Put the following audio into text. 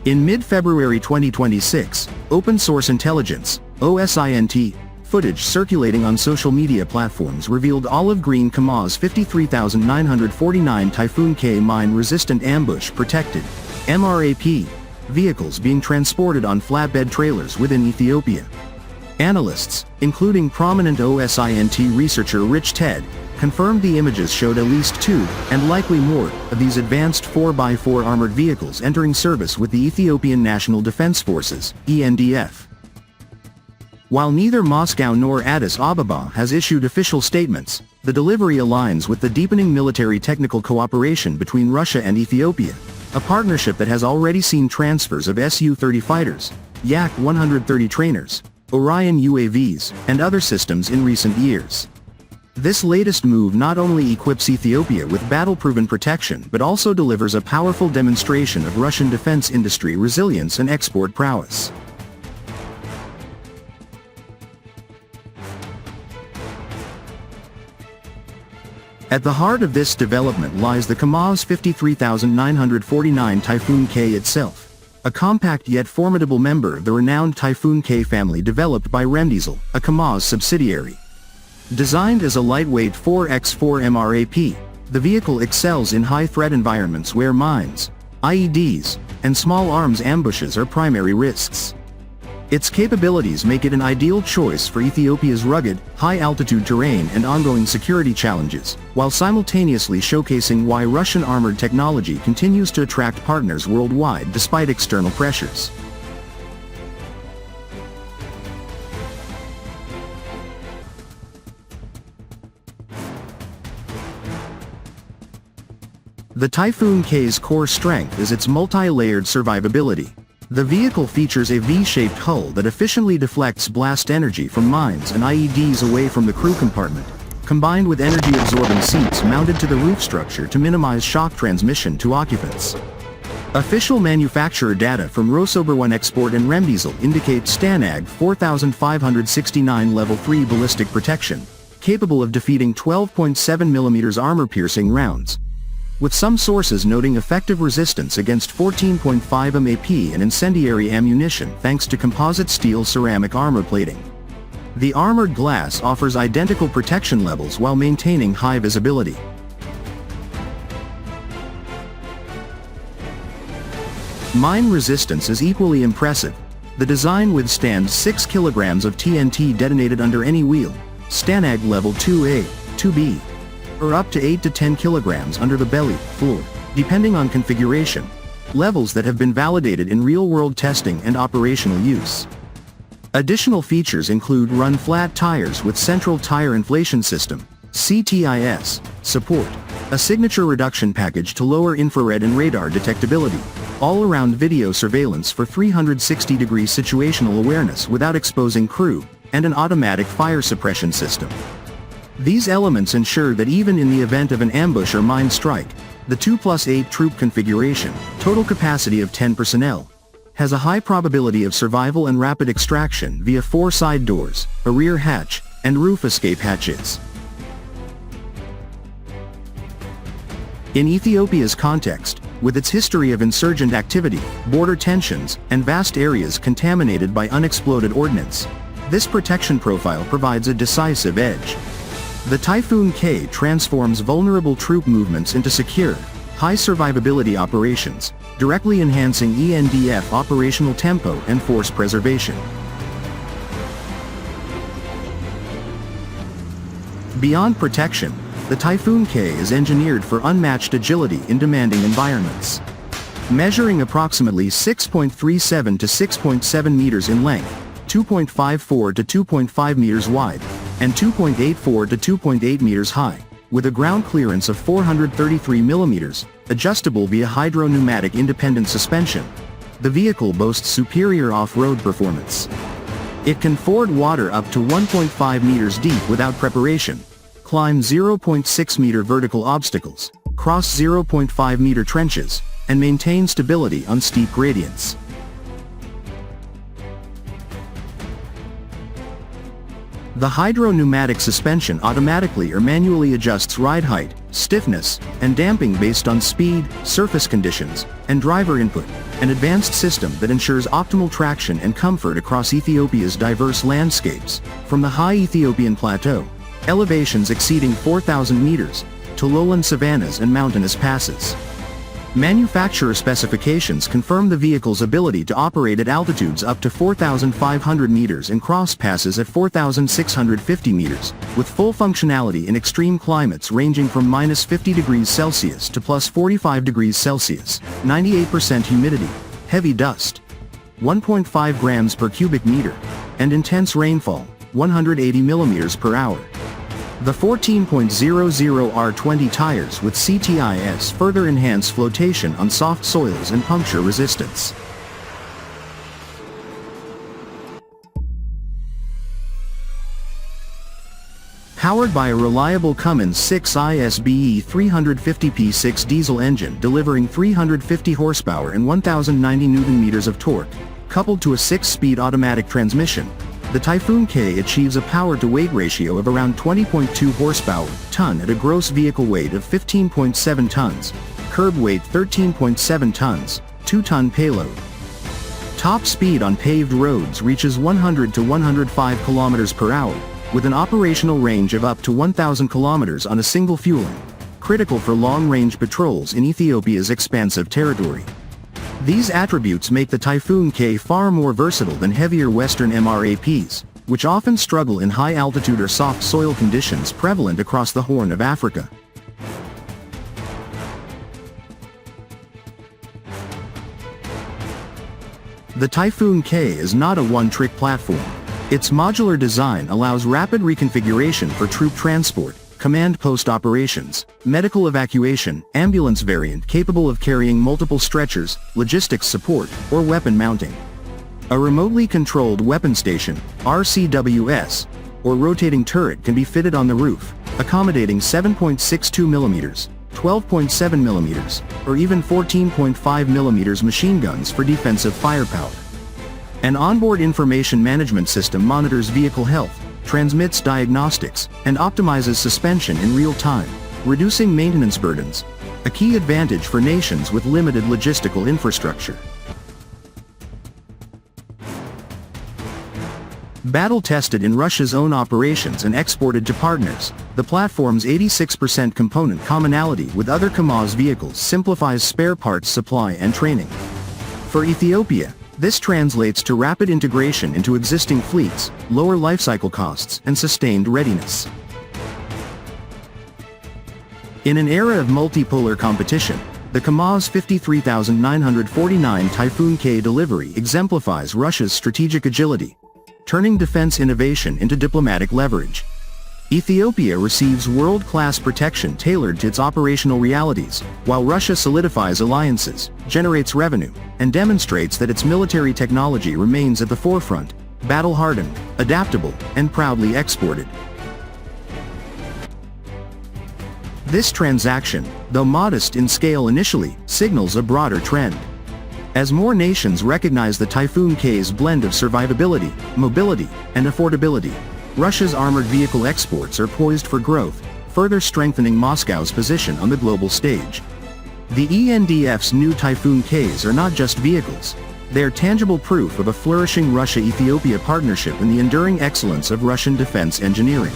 In mid-February 2026, open source intelligence, OSINT, footage circulating on social media platforms revealed olive green KamAZ-53949 Typhoon-K mine-resistant ambush-protected MRAP vehicles being transported on flatbed trailers within Ethiopia. Analysts, including prominent OSINT researcher Rich Ted, confirmed the images showed at least 2, and likely more, of these advanced 4x4 armored vehicles entering service with the Ethiopian National Defense Forces, ENDF. While neither Moscow nor Addis Ababa has issued official statements, the delivery aligns with the deepening military technical cooperation between Russia and Ethiopia, a partnership that has already seen transfers of Su-30 fighters, Yak-130 trainers, Orion UAVs, and other systems in recent years. This latest move not only equips Ethiopia with battle-proven protection but also delivers a powerful demonstration of Russian defense industry resilience and export prowess. At the heart of this development lies the KamAZ-53949 Typhoon-K itself, a compact yet formidable member of the renowned Typhoon-K family developed by Remdiesel, a KamAZ subsidiary. Designed as a lightweight 4x4 MRAP, the vehicle excels in high-threat environments where mines, IEDs, and small arms ambushes are primary risks. Its capabilities make it an ideal choice for Ethiopia's rugged, high-altitude terrain and ongoing security challenges, while simultaneously showcasing why Russian armored technology continues to attract partners worldwide despite external pressures. The Typhoon-K's core strength is its multi-layered survivability. The vehicle features a V-shaped hull that efficiently deflects blast energy from mines and IEDs away from the crew compartment, combined with energy-absorbing seats mounted to the roof structure to minimize shock transmission to occupants. Official manufacturer data from Rosoberone Export and Remdiesel indicate STANAG 4569 Level 3 ballistic protection, capable of defeating 12.7mm armor-piercing rounds, with some sources noting effective resistance against 14.5 MAP and incendiary ammunition thanks to composite steel ceramic armor plating. The armored glass offers identical protection levels while maintaining high visibility. Mine resistance is equally impressive. The design withstands 6 kilograms of TNT detonated under any wheel, STANAG Level 2A, 2B, or up to 8 to 10 kilograms under the belly, floor, depending on configuration, levels that have been validated in real-world testing and operational use. Additional features include run-flat tires with central tire inflation system, CTIS, support, a signature reduction package to lower infrared and radar detectability, all-around video surveillance for 360-degree situational awareness without exposing crew, and an automatic fire suppression system. These elements ensure that even in the event of an ambush or mine strike, the 2+8 troop configuration, total capacity of 10 personnel, has a high probability of survival and rapid extraction via 4 side doors, a rear hatch, and roof escape hatches. In Ethiopia's context, with its history of insurgent activity, border tensions, and vast areas contaminated by unexploded ordnance, this protection profile provides a decisive edge. The Typhoon-K transforms vulnerable troop movements into secure, high survivability operations, directly enhancing ENDF operational tempo and force preservation. Beyond protection, the Typhoon-K is engineered for unmatched agility in demanding environments. Measuring approximately 6.37 to 6.7 meters in length, 2.54 to 2.5 meters wide, and 2.84 to 2.8 meters high, with a ground clearance of 433 millimeters, adjustable via hydro-pneumatic independent suspension, the vehicle boasts superior off-road performance. It can ford water up to 1.5 meters deep without preparation, climb 0.6 meter vertical obstacles, cross 0.5 meter trenches, and maintain stability on steep gradients. The hydro-pneumatic suspension automatically or manually adjusts ride height, stiffness, and damping based on speed, surface conditions, and driver input, an advanced system that ensures optimal traction and comfort across Ethiopia's diverse landscapes, from the high Ethiopian plateau, elevations exceeding 4,000 meters, to lowland savannas and mountainous passes. Manufacturer specifications confirm the vehicle's ability to operate at altitudes up to 4,500 meters and cross passes at 4,650 meters, with full functionality in extreme climates ranging from -50 degrees Celsius to +45 degrees Celsius, 98% humidity, heavy dust, 1.5 grams per cubic meter, and intense rainfall, 180 millimeters per hour. The 14.00R20 tires with CTIS further enhance flotation on soft soils and puncture resistance. Powered by a reliable Cummins 6 ISBE 350P6 diesel engine delivering 350 horsepower and 1,090 Nm of torque, coupled to a 6-speed automatic transmission, the Typhoon-K achieves a power-to-weight ratio of around 20.2 horsepower/ton at a gross vehicle weight of 15.7 tons, curb weight 13.7 tons, 2-ton payload. Top speed on paved roads reaches 100 to 105 km per hour, with an operational range of up to 1,000 km on a single fueling, critical for long-range patrols in Ethiopia's expansive territory. These attributes make the Typhoon-K far more versatile than heavier Western MRAPs, which often struggle in high-altitude or soft soil conditions prevalent across the Horn of Africa. The Typhoon-K is not a one-trick platform. Its modular design allows rapid reconfiguration for troop transport, command post operations, medical evacuation, ambulance variant capable of carrying multiple stretchers, logistics support, or weapon mounting. A remotely controlled weapon station, RCWS, or rotating turret can be fitted on the roof, accommodating 7.62 mm, 12.7 mm, or even 14.5 mm machine guns for defensive firepower. An onboard information management system monitors vehicle health, transmits diagnostics, and optimizes suspension in real time, reducing maintenance burdens, a key advantage for nations with limited logistical infrastructure. Battle-tested in Russia's own operations and exported to partners, the platform's 86% component commonality with other KAMAZ vehicles simplifies spare parts supply and training. For Ethiopia, this translates to rapid integration into existing fleets, lower lifecycle costs, and sustained readiness. In an era of multipolar competition, the KamAZ-53949 Typhoon-K delivery exemplifies Russia's strategic agility, turning defense innovation into diplomatic leverage. Ethiopia receives world-class protection tailored to its operational realities, while Russia solidifies alliances, generates revenue, and demonstrates that its military technology remains at the forefront, battle-hardened, adaptable, and proudly exported. This transaction, though modest in scale initially, signals a broader trend. As more nations recognize the Typhoon-K's blend of survivability, mobility, and affordability, Russia's armored vehicle exports are poised for growth, further strengthening Moscow's position on the global stage. The ENDF's new Typhoon-Ks are not just vehicles. They are tangible proof of a flourishing Russia-Ethiopia partnership and the enduring excellence of Russian defense engineering.